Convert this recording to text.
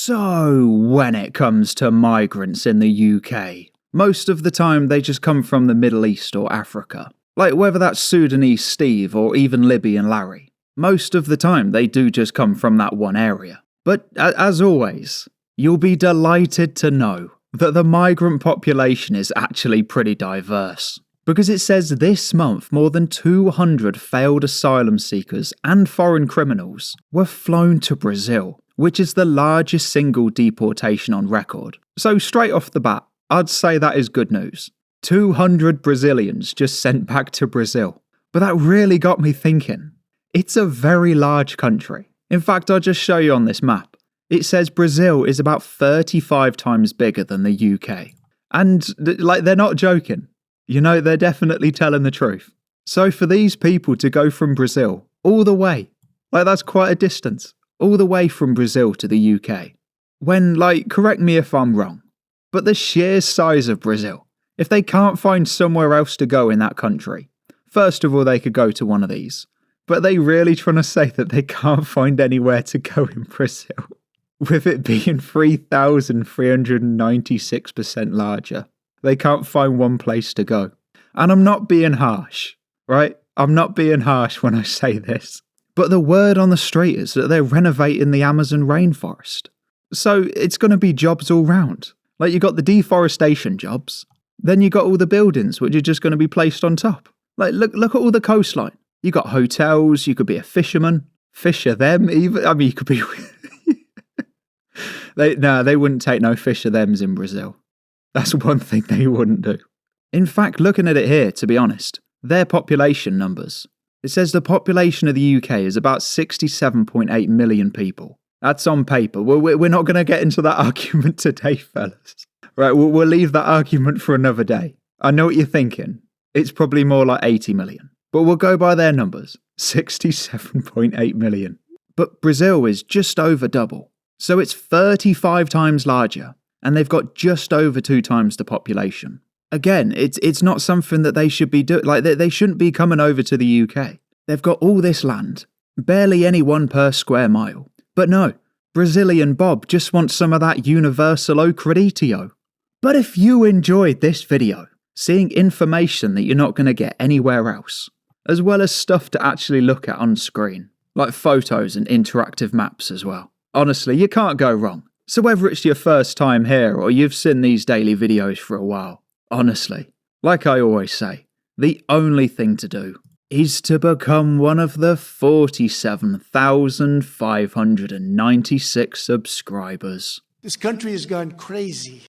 So, when it comes to migrants in the UK, most of the time they just come from the Middle East or Africa. Like whether that's Sudanese Steve or even Libyan Larry. Most of the time they do just come from that one area. But as always, you'll be delighted to know that the migrant population is actually pretty diverse. Because it says this month more than 200 failed asylum seekers and foreign criminals were flown to Brazil, which is the largest single deportation on record. So straight off the bat, I'd say that is good news. 200 Brazilians just sent back to Brazil. But that really got me thinking. It's a very large country. In fact, I'll just show you on this map. It says Brazil is about 35 times bigger than the UK. And, they're not joking. You know, they're definitely telling the truth. So for these people to go from Brazil all the way, that's quite a distance, all the way from Brazil to the UK. When, correct me if I'm wrong, but the sheer size of Brazil, if they can't find somewhere else to go in that country, first of all, they could go to one of these. But are they really trying to say that they can't find anywhere to go in Brazil? With it being 3,396% larger. They can't find one place to go. And I'm not being harsh, right? I'm not being harsh when I say this. But the word on the street is that they're renovating the Amazon rainforest. So it's going to be jobs all round. You got the deforestation jobs. Then you got all the buildings which are just going to be placed on top. Look at all the coastline. You got hotels, you could be a fisherman. Fisher them even. I mean, you could be... They wouldn't take no fisher thems in Brazil. That's one thing they wouldn't do. In fact, looking at it here, to be honest, their population numbers. It says the population of the UK is about 67.8 million people. That's on paper. We're not going to get into that argument today, fellas. Right, we'll leave that argument for another day. I know what you're thinking. It's probably more like 80 million. But we'll go by their numbers. 67.8 million. But Brazil is just over double. So it's 35 times larger. And they've got just over 2 times the population. Again, it's not something that they should be doing. They shouldn't be coming over to the UK. They've got all this land, barely anyone per square mile. But no, Brazilian Bob just wants some of that universal creditio. But if you enjoyed this video, seeing information that you're not going to get anywhere else, as well as stuff to actually look at on screen, like photos and interactive maps as well, honestly, you can't go wrong. So whether it's your first time here or you've seen these daily videos for a while, honestly, like I always say, the only thing to do is to become one of the 47,596 subscribers. This country has gone crazy.